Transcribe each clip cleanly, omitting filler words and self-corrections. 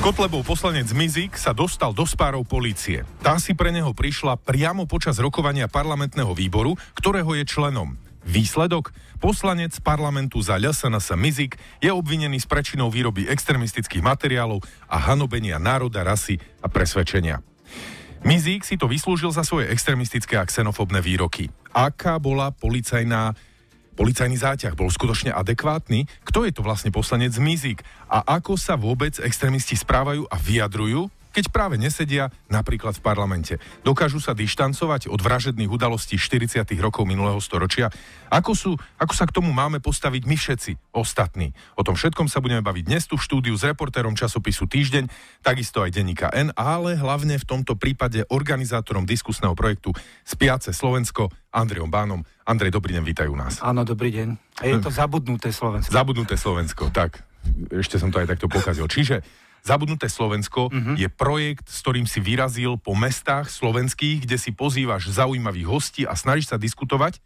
Kotlebov poslanec Mizik sa dostal do spárov polície. Tá si pre neho prišla priamo počas rokovania parlamentného výboru, ktorého je členom. Výsledok? Poslanec parlamentu za LSNS Mizik je obvinený z prečinou výroby extrémistických materiálov a hanobenia národa, rasy a presvedčenia. Mizik si to vyslúžil za svoje extrémistické a xenofóbne výroky. Aká bola policajný záťah? Bol skutočne adekvátny? Kto je to vlastne poslanec Mizik? A ako sa vôbec extrémisti správajú a vyjadrujú, keď práve nesedia napríklad v parlamente? Dokážu sa dištancovať od vražedných udalostí 40. rokov minulého storočia? Ako sa k tomu máme postaviť my všetci ostatní? O tom všetkom sa budeme baviť dnes tu v štúdiu s reportérom časopisu Týždeň, takisto aj denníka N, ale hlavne v tomto prípade organizátorom diskusného projektu Spiace Slovensko, Andrejom Bánom. Andrej, dobrý deň, vítajú nás. Áno, dobrý deň. A je to Zabudnuté Slovensko. Zabudnuté Slovensko, tak. Ešte som to aj takto pokazil. Čiže Zabudnuté Slovensko je projekt, s ktorým si vyrazil po mestách slovenských, kde si pozývaš zaujímavých hostí a snažíš sa diskutovať.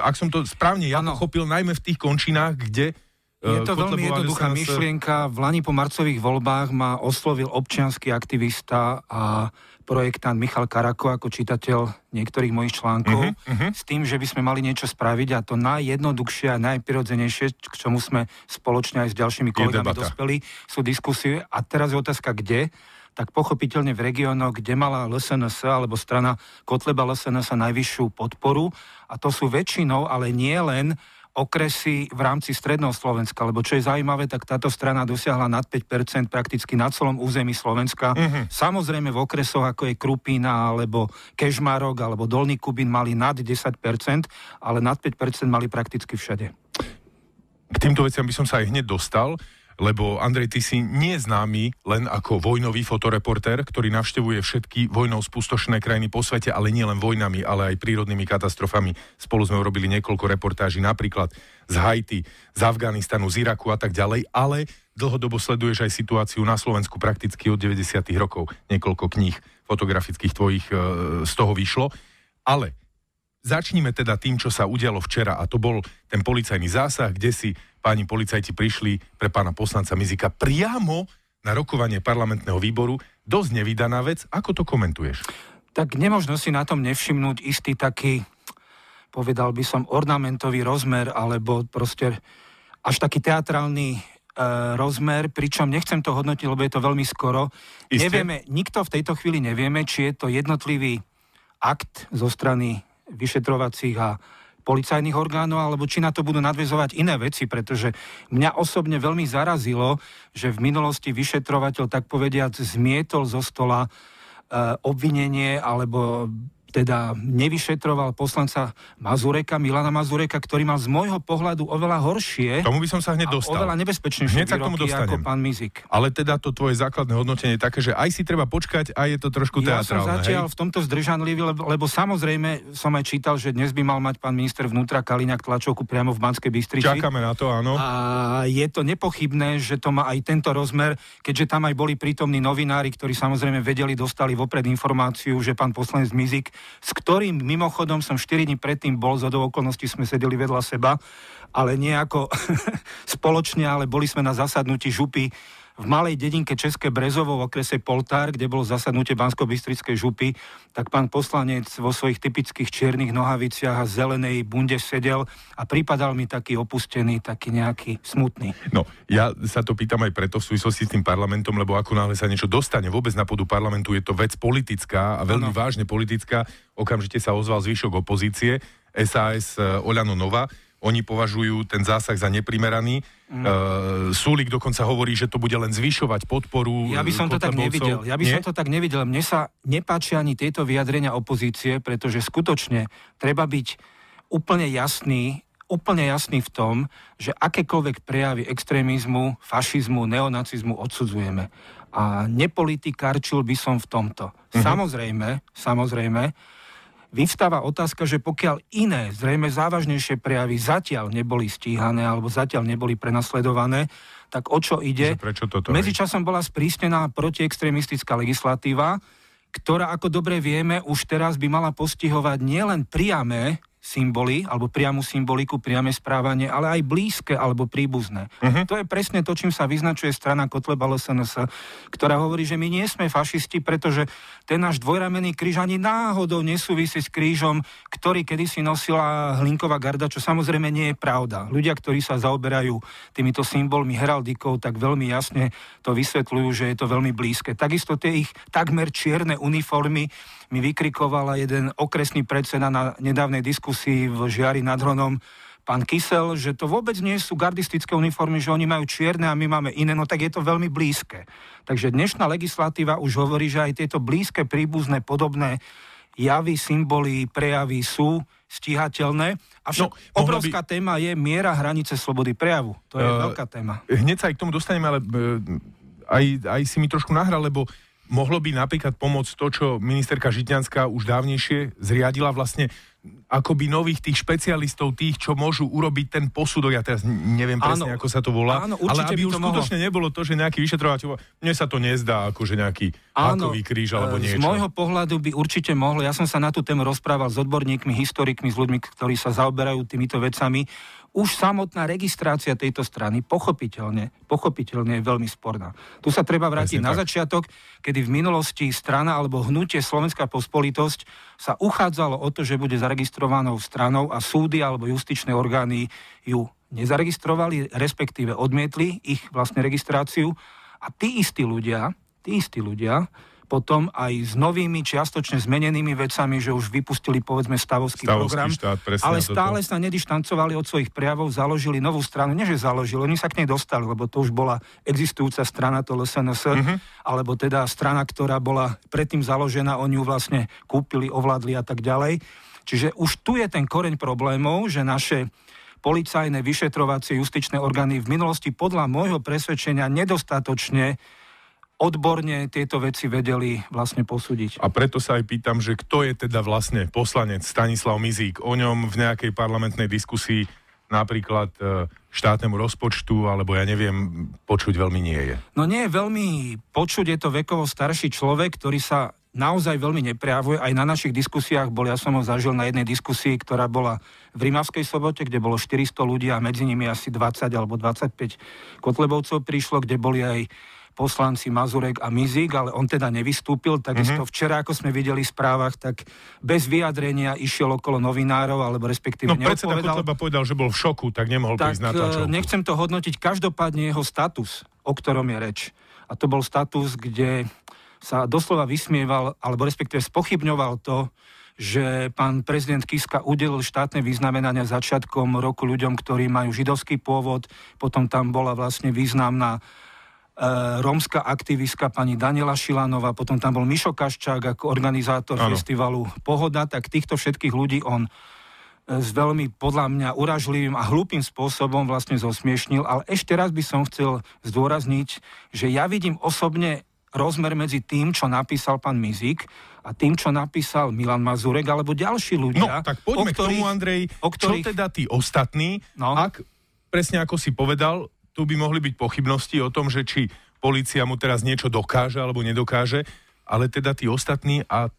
Ak som to správne pochopil, najmä v tých končinách, kde... Je to veľmi jednoduchá myšlienka. V lani po marcových voľbách ma oslovil občiansky aktivista a projektant Michal Karako ako čitateľ niektorých mojich článkov s tým, že by sme mali niečo spraviť a to najjednoduchšie a najprirodzenejšie, k čomu sme spoločne aj s ďalšími kolegami dospeli, sú diskusie. A teraz je otázka, kde? Tak pochopiteľne v regiónoch, kde mala LSNS alebo strana Kotleba LSNS najvyššiu podporu. A to sú väčšinou, ale nie len okresy v rámci stredného Slovenska, lebo čo je zaujímavé, tak táto strana dosiahla nad 5% prakticky na celom území Slovenska. Samozrejme v okresoch, ako je Krupina, alebo Kežmarok, alebo Dolný Kubín mali nad 10%, ale nad 5% mali prakticky všade. K týmto veciam by som sa aj hneď dostal, lebo Andrej, ty si nie známy len ako vojnový fotoreportér, ktorý navštevuje všetky vojnou spustošené krajiny po svete, ale nie len vojnami, ale aj prírodnými katastrofami. Spolu sme urobili niekoľko reportáží, napríklad z Haiti, z Afganistanu, z Iraku a tak ďalej, ale dlhodobo sleduješ aj situáciu na Slovensku prakticky od 90. rokov. Niekoľko kníh fotografických tvojich z toho vyšlo. Ale začnime teda tým, čo sa udialo včera, a to bol ten policajný zásah, kde si páni policajti prišli pre pána poslanca Mizika priamo na rokovanie parlamentného výboru. Dosť nevídaná vec. Ako to komentuješ? Tak nemožno si na tom nevšimnúť istý taký, povedal by som, ornamentový rozmer, alebo proste až taký teatrálny rozmer, pričom nechcem to hodnotiť, lebo je to veľmi skoro. Nevieme, nikto v tejto chvíli nevieme, či je to jednotlivý akt zo strany vyšetrovacích a policajných orgánov, alebo či na to budú nadväzovať iné veci, pretože mňa osobne veľmi zarazilo, že v minulosti vyšetrovateľ, tak povediac, zmietol zo stola obvinenie, alebo teda nevyšetroval poslanca Mazureka, Milana Mazureka, ktorý mal z môjho pohľadu oveľa horšie. Tomu by som sa hneď dostal. Oveľa nebezpečnejšie výroky ako pán Mizik. Ale teda to tvoje základné hodnotenie je také, že aj si treba počkať a je to trošku teatrálne. Ja som zatiaľ v tomto zdržanlivý, lebo samozrejme som aj čítal, že dnes by mal mať pán minister vnútra Kaliňák tlačovku priamo v Banskej Bystrici. Čakáme na to, áno. A je to nepochybné, že to má aj tento rozmer, keďže tam aj boli prítomní novinári, ktorí samozrejme vedeli, dostali vopred informáciu, že pán poslanec Mizik, s ktorým mimochodom som 4 dní predtým bol, zhodou okolností sme sedeli vedľa seba, ale nie ako spoločne, ale boli sme na zasadnutí župy v malej dedinke České Brezovo v okrese Poltár, kde bolo zasadnutie Banskobystrickej župy, tak pán poslanec vo svojich typických čiernych nohaviciach a zelenej bunde sedel a pripadal mi taký opustený, taký nejaký smutný. No, ja sa to pýtam aj preto v súvislosti s tým parlamentom, lebo ako náhle sa niečo dostane vôbec na pôdu parlamentu, je to vec politická a veľmi vážne politická. Okamžite sa ozval zvyšok opozície, SAS, Oľano Nova. Oni považujú ten zásah za neprimeraný. Súlik dokonca hovorí, že to bude len zvyšovať podporu. Ja by som to tak nevidel. Mne sa nepáčia ani tieto vyjadrenia opozície, pretože skutočne treba byť úplne jasný v tom, že akékoľvek prejavy extrémizmu, fašizmu, neonacizmu odsudzujeme. A nepolitikárčil by som v tomto. Samozrejme, vyvstáva otázka, že pokiaľ iné, zrejme závažnejšie prejavy zatiaľ neboli stíhané alebo zatiaľ neboli prenasledované, tak o čo ide? Medzičasom bola sprísnená protiextrémistická legislatíva, ktorá, ako dobre vieme, už teraz by mala postihovať nielen priame symboly, alebo priamu symboliku, priame správanie, ale aj blízke alebo príbuzné. To je presne to, čím sa vyznačuje strana Kotleba LSNS, ktorá hovorí, že my nie sme fašisti, pretože ten náš dvojramenný kríž ani náhodou nesúvisí s krížom, ktorý kedysi nosila Hlinková garda, čo samozrejme nie je pravda. Ľudia, ktorí sa zaoberajú týmito symbolmi heraldikou, tak veľmi jasne to vysvetľujú, že je to veľmi blízke. Takisto tie ich takmer čierne uniformy mi vykrikovala jeden okresný predseda na nedávnej diskusii v Žiari nad Hronom, pán Kysel, že to vôbec nie sú gardistické uniformy, že oni majú čierne a my máme iné, no tak je to veľmi blízke. Takže dnešná legislatíva už hovorí, že aj tieto blízke, príbuzné, podobné javy, symboly, prejavy sú stíhateľné. Avšak obrovská téma je miera hranice slobody prejavu. To je veľká téma. Hneď sa aj k tomu dostaneme, ale aj si mi trošku nahral, lebo mohlo by napríklad pomôcť to, čo ministerka Žitňanská už dávnejšie zriadila vlastne akoby nových tých špecialistov, tých, čo môžu urobiť ten posudok, ja teraz neviem presne, ako sa to volá, ale aby už skutočne nebolo to, že nejaký vyšetrovateľ, mne sa to nezdá ako, že nejaký hakový kríž alebo niečo. Z môjho pohľadu by určite mohlo, ja som sa na tú tému rozprával s odborníkmi, historikmi, s ľuďmi, ktorí sa zaoberajú týmito vecami. Už samotná registrácia tejto strany pochopiteľne je veľmi sporná. Tu sa treba vrátiť na začiatok, kedy v minulosti strana alebo hnutie Slovenská pospolitosť sa uchádzalo o to, že bude zaregistrovanou stranou a súdy alebo justičné orgány ju nezaregistrovali, respektíve odmietli ich vlastne registráciu a tí istí ľudia potom aj s novými, čiastočne zmenenými vecami, že už vypustili, povedzme, stavovský program, štát, ale stále sa nedištancovali od svojich prejavov, založili novú stranu. Nie, že založili, oni sa k nej dostali, lebo to už bola existujúca strana, to LSNS, alebo teda strana, ktorá bola predtým založená, oni ju vlastne kúpili, ovládli a tak ďalej. Čiže už tu je ten koreň problémov, že naše policajné, vyšetrovacie, justičné orgány v minulosti podľa môjho presvedčenia nedostatočne odborne tieto veci vedeli vlastne posúdiť. A preto sa aj pýtam, že kto je teda vlastne poslanec Stanislav Mizík? O ňom v nejakej parlamentnej diskusii napríklad štátnemu rozpočtu, alebo ja neviem, počuť veľmi nie je. No nie je veľmi počuť, je to vekovo starší človek, ktorý sa naozaj veľmi neprejavuje. Aj na našich diskusiách ja som ho zažil na jednej diskusii, ktorá bola v Rimavskej Sobote, kde bolo 400 ľudí a medzi nimi asi 20 alebo 25 Kotlebovcov prišlo, kde boli aj poslanci Mazurek a Mizík, ale on teda nevystúpil. Takisto včera, ako sme videli v správach, tak bez vyjadrenia išiel okolo novinárov, alebo respektíve neodpovedal. No predseda Kotleba povedal, že bol v šoku, tak nemohol prísť na tlačovku. Nechcem to hodnotiť, každopádne jeho status, o ktorom je reč. A to bol status, kde sa doslova vysmieval, alebo respektíve spochybňoval to, že pán prezident Kiska udelil štátne vyznamenania začiatkom roku ľuďom, ktorí majú židovský pôvod. Potom tam bola vlastne významná rómska aktivistka pani Daniela Šilanová, potom tam bol Mišo Kaščák ako organizátor festivalu Pohoda, tak týchto všetkých ľudí on s veľmi, podľa mňa, uražlivým a hlúpým spôsobom vlastne zosmiešnil, ale ešte raz by som chcel zdôrazniť, že ja vidím osobne rozmer medzi tým, čo napísal pán Mizík a tým, čo napísal Milan Mazurek alebo ďalší ľudia. No, tak poďme k tomu, Andrej, čo teda tí ostatní, ak presne ako si povedal, tu by mohli byť pochybnosti o tom, že či polícia mu teraz niečo dokáže alebo nedokáže, ale teda tí ostatní a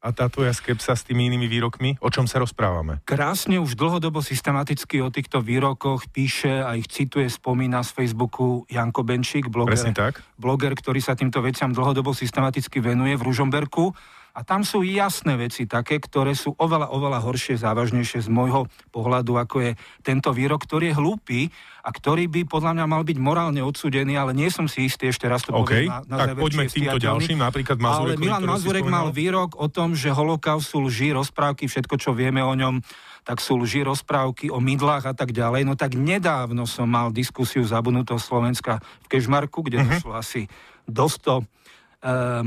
tá tvoja skepsa s tými inými výrokmi, o čom sa rozprávame? Krásne už dlhodobo systematicky o týchto výrokoch píše a ich cituje, spomína z Facebooku Janko Benčík, bloger, ktorý sa týmto veciam dlhodobo systematicky venuje v Ružomberku. A tam sú jasné veci také, ktoré sú oveľa horšie, závažnejšie z môjho pohľadu, ako je tento výrok, ktorý je hlúpy a ktorý by podľa mňa mal byť morálne odsúdený, ale nie som si istý, ešte raz to poviem na tak záver, poďme k týmto ďalším, napríklad Mazurek. Ale Milan Mazurek mal výrok o tom, že holokaust sú lži, rozprávky, všetko, čo vieme o ňom, tak sú lži, rozprávky o mydlách a tak ďalej. No tak nedávno som mal diskusiu zabudnutého Slovenska v Kežmarku, kde došlo asi do 100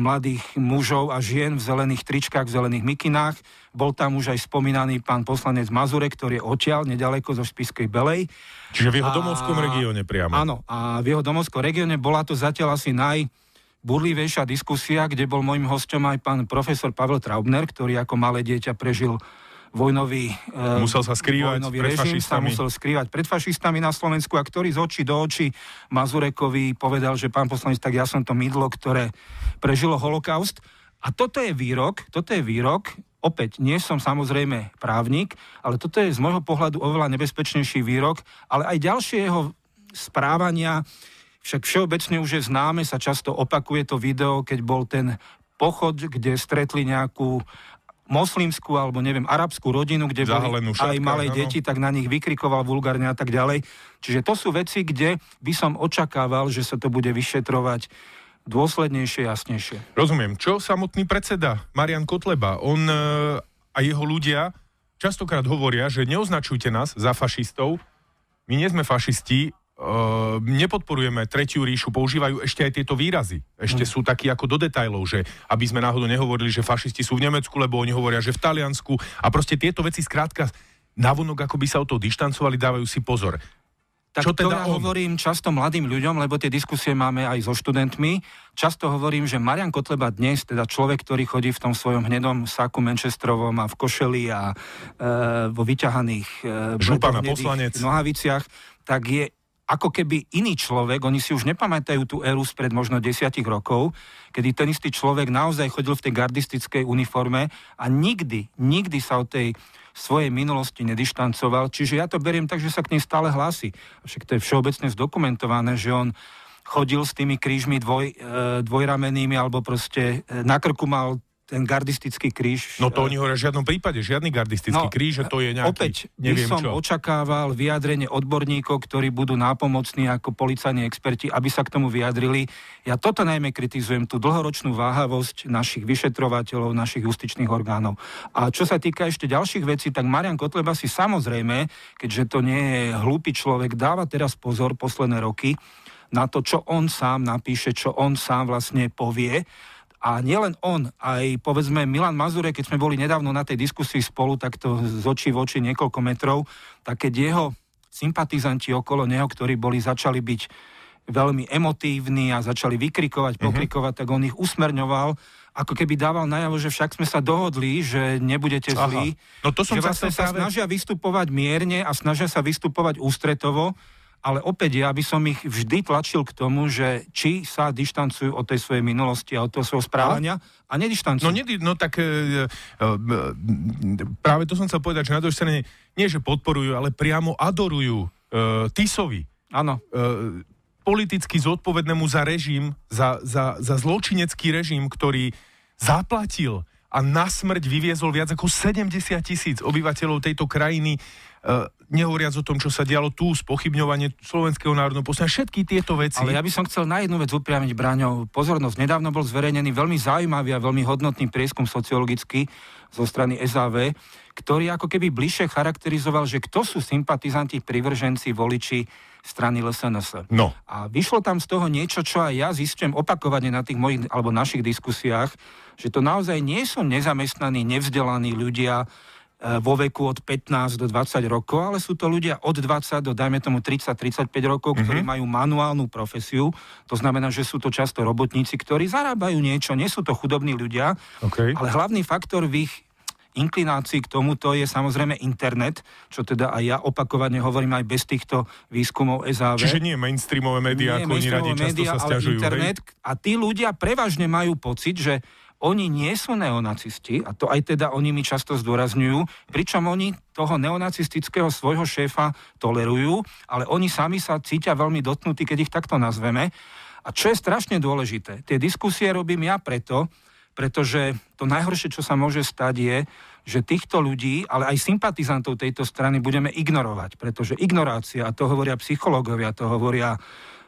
mladých mužov a žien v zelených tričkách, v zelených mikinách. Bol tam už aj spomínaný pán poslanec Mazurek, ktorý je odtiaľ, nedaleko zo Spišskej Belej. Čiže v jeho domovskom regióne priamo. Áno, a v jeho domovskom regióne bola to zatiaľ asi najburlivejšia diskusia, kde bol môjim hosťom aj pán profesor Pavel Traubner, ktorý ako malé dieťa prežil vojnový musel sa skrývať pred fašistami. Musel skrývať pred fašistami na Slovensku a ktorý z očí do očí Mazurekovi povedal, že pán poslanec, tak ja som to mydlo, ktoré prežilo holokaust. A toto je výrok Opäť, nie som samozrejme právnik, ale toto je z môjho pohľadu oveľa nebezpečnejší výrok, ale aj ďalšie jeho správania, však všeobecne už je známe, sa často opakuje to video, keď bol ten pochod, kde stretli nejakú moslimskú alebo neviem, arabskú rodinu, kde boli aj malé deti, tak na nich vykrikoval vulgárne a tak ďalej. Čiže to sú veci, kde by som očakával, že sa to bude vyšetrovať dôslednejšie, jasnejšie. Rozumiem. Čo samotný predseda Marian Kotleba? On a jeho ľudia častokrát hovoria, že neoznačujte nás za fašistov. My nie sme fašisti, nepodporujeme Tretiu ríšu, používajú ešte aj tieto výrazy. Ešte sú takí ako do detailov, že aby sme náhodou nehovorili, že fašisti sú v Nemecku, lebo oni hovoria, že v Taliansku. A proste tieto veci skrátka navonok, ako by sa od toho dištancovali, dávajú si pozor. Tak čo teda to ja hovorím často mladým ľuďom, lebo tie diskusie máme aj so študentmi. Často hovorím, že Marian Kotleba dnes, teda človek, ktorý chodí v tom svojom hnedom saku manchesterovom a v košeli a vo vyťahaných nohaviciach, tak je ako keby iný človek, oni si už nepamätajú tú éru spred možno 10 rokov, kedy ten istý človek naozaj chodil v tej gardistickej uniforme a nikdy sa od tej svojej minulosti nedištancoval. Čiže ja to beriem tak, že sa k nej stále hlási. Však to je všeobecne zdokumentované, že on chodil s tými krížmi dvojramenými alebo proste na krku mal ten gardistický kríž. No to oni hovoria v žiadnom prípade, žiadny gardistický kríž, že to je nejaký, opäť by som očakával vyjadrenie odborníkov, ktorí budú nápomocní ako policajní experti, aby sa k tomu vyjadrili. Ja toto najmä kritizujem, tú dlhoročnú váhavosť našich vyšetrovateľov, našich justičných orgánov. A čo sa týka ešte ďalších vecí, tak Marian Kotleba si samozrejme, keďže to nie je hlúpy človek, dáva teraz pozor posledné roky na to, čo on sám napíše, čo on sám vlastne povie. A nielen on, aj povedzme Milan Mazurek, keď sme boli nedávno na tej diskusii spolu, takto z očí v oči niekoľko metrov, tak keď jeho sympatizanti okolo neho, ktorí začali byť veľmi emotívni a začali vykrikovať, pokrikovať, tak on ich usmerňoval, ako keby dával najavo, že však sme sa dohodli, že nebudete zlí. No to som že vlastne sa snažia vystupovať mierne a snažia sa vystupovať ústretovo, ale opäť ja by som ich vždy tlačil k tomu, že či sa dištancujú od tej svojej minulosti a od toho svojho správania a nedištancujú. Práve to som chcel povedať, že na druhej strane nie, že podporujú, ale priamo adorujú Tisovi. Áno. Politicky zodpovednému za režim, za zločinecký režim, ktorý zaplatil a na smrť vyviezol viac ako 70,000 obyvateľov tejto krajiny, nehovoriac o tom, čo sa dialo tu, spochybňovanie Slovenského národného povstania, všetky tieto veci. Ale ja by som chcel na jednu vec upriamiť, Braňo, pozornosť. Nedávno bol zverejnený veľmi zaujímavý a veľmi hodnotný prieskum sociologický zo strany SAV, ktorý ako keby bližšie charakterizoval, že kto sú sympatizanti, privrženci, voliči strany LSNS. No. A vyšlo tam z toho niečo, čo aj ja zistujem opakovane na tých mojich alebo našich diskusiách, že to naozaj nie sú nezamestnaní, nevzdelaní ľudia vo veku od 15 do 20 rokov, ale sú to ľudia od 20 do, dajme tomu, 30-35 rokov, ktorí majú manuálnu profesiu. To znamená, že sú to často robotníci, ktorí zarábajú niečo, nie sú to chudobní ľudia, ale hlavný faktor v ich inklinácii k tomuto je samozrejme internet, čo teda aj ja opakovane hovorím aj bez týchto výskumov SAV. Čiže nie mainstreamové médiá, ako oni radi často sa sťažujú. Internet, a tí ľudia prevažne majú pocit, že oni nie sú neonacisti, a to aj teda oni mi často zdôrazňujú, pričom oni toho neonacistického svojho šéfa tolerujú, ale oni sami sa cítia veľmi dotknutí, keď ich takto nazveme. A čo je strašne dôležité, tie diskusie robím ja pretože to najhoršie, čo sa môže stať, je, že týchto ľudí, ale aj sympatizantov tejto strany budeme ignorovať, pretože ignorácia, a to hovoria psychológovia, to hovoria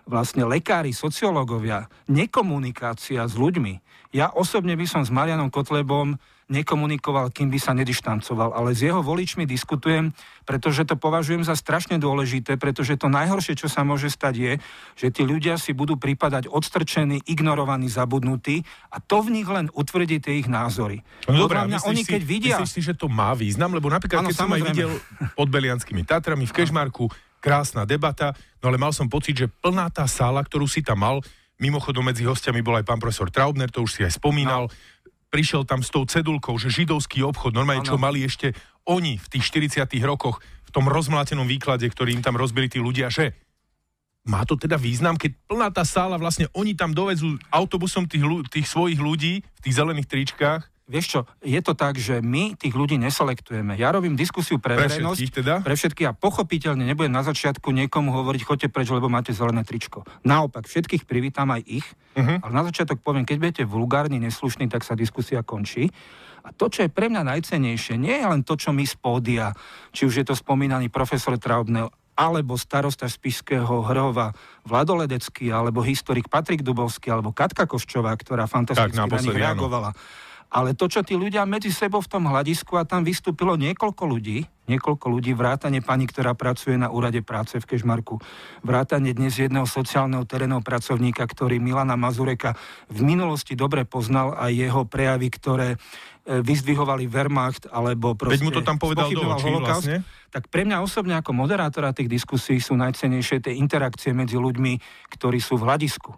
vlastne lekári, sociológovia, nekomunikácia s ľuďmi. Ja osobne by som s Marianom Kotlebom nekomunikoval, kým by sa nedištancoval, ale s jeho voličmi diskutujem, pretože to považujem za strašne dôležité, pretože to najhoršie, čo sa môže stať, je, že tí ľudia si budú pripadať odstrčení, ignorovaní, zabudnutí a to v nich len utvrdí tie ich názory. No dobré, myslíš si, že to má význam? Lebo napríklad, keď som aj videl pod Belianskými Tatrami v Kežmarku, krásna debata, no ale mal som pocit, že plná tá sála, ktorú si tam mal, mimochodom medzi hostiami bol aj pán profesor Traubner, to už si aj spomínal, prišiel tam s tou cedulkou, že židovský obchod, normálne čo mali ešte oni v tých 40 rokoch, v tom rozmlátenom výklade, ktorý im tam rozbili tí ľudia, že má to teda význam, keď plná tá sála, vlastne oni tam dovezú autobusom tých svojich ľudí v tých zelených tričkách. Vieš čo, je to tak, že my tých ľudí neselektujeme. Ja robím diskusiu pre verejnosť, teda? Pre všetkých a pochopiteľne nebudem na začiatku niekomu hovoriť, choďte preč, lebo máte zelené tričko. Naopak, všetkých privítam aj ich, ale na začiatok poviem, keď budete vulgárni, neslušní, tak sa diskusia končí. A to, čo je pre mňa najcennejšie, nie je len to, čo my z pódia, či už je to spomínaný profesor Traubner, alebo starosta Spišského Hrhova Vlado Ledecký, alebo historik Patrik Dubovský, alebo Katka Koščová, ktorá fantasticky na nich reagovala. Ale to, čo tí ľudia medzi sebou v tom hľadisku, a tam vystúpilo niekoľko ľudí, vrátane pani, ktorá pracuje na úrade práce v Kežmarku, vrátane dnes jedného sociálneho terénneho pracovníka, ktorý Milana Mazureka v minulosti dobre poznal, a jeho prejavy, ktoré vyzdvihovali Wehrmacht, alebo proste... Veď mu to tam povedal do očí vlastne. Tak pre mňa osobne ako moderátora tých diskusí sú najcennejšie tie interakcie medzi ľuďmi, ktorí sú v hľadisku.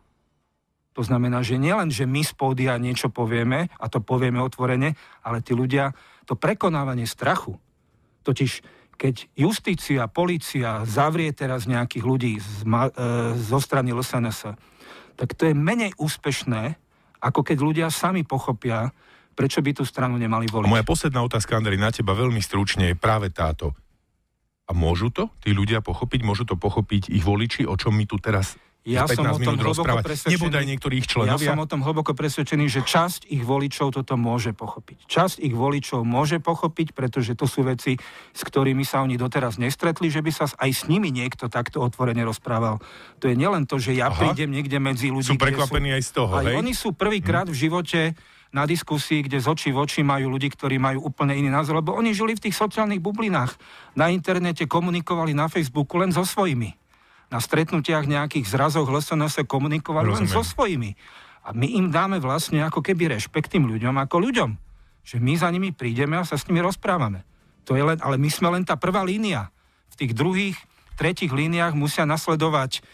To znamená, že nielen, že my z pódia niečo povieme, a to povieme otvorene, ale tí ľudia, to prekonávanie strachu. Totiž, keď justícia, polícia zavrie teraz nejakých ľudí zo strany LSNS, tak to je menej úspešné, ako keď ľudia sami pochopia, prečo by tú stranu nemali voliť. A moja posledná otázka, Andrej, na teba veľmi stručne je práve táto. A môžu to tí ľudia pochopiť? Môžu to pochopiť ich voliči, o čom my tu teraz... Ja som o tom hlboko presvedčený. Nebodaj niektorých členovia? Ja som o tom hlboko presvedčený, že časť ich voličov toto môže pochopiť. Časť ich voličov môže pochopiť, pretože to sú veci, s ktorými sa oni doteraz nestretli, že by sa aj s nimi niekto takto otvorene rozprával. To je nielen to, že ja prídem niekde medzi ľudí, sú prekvapení aj z toho, hej? Oni sú prvýkrát v živote na diskusii, kde z očí v oči majú ľudí, ktorí majú úplne iný názor, lebo oni žili v tých sociálnych bublinách. Na internete komunikovali na Facebooku len so svojimi. Na stretnutiach nejakých zrazoch LSNS komunikovali len so svojimi. A my im dáme vlastne ako keby rešpekt tým ľuďom ako ľuďom. Že my za nimi prídeme a sa s nimi rozprávame. To je len, ale my sme len tá prvá línia. V tých druhých, tretích líniách musia nasledovať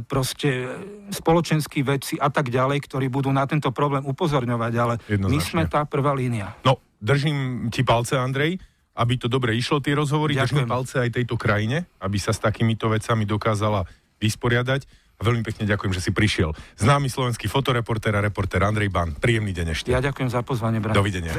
proste spoločenskí vedci a tak ďalej, ktorí budú na tento problém upozorňovať, ale my sme tá prvá línia. No, držím ti palce, Andrej, aby to dobre išlo, tie rozhovory. Ďakujem. Držme palce aj tejto krajine, aby sa s takýmito vecami dokázala vysporiadať. A veľmi pekne ďakujem, že si prišiel. Známy slovenský fotoreportér a reportér Andrej Ban. Príjemný deň ešte. Ja ďakujem za pozvanie, Brano. Dovidenia.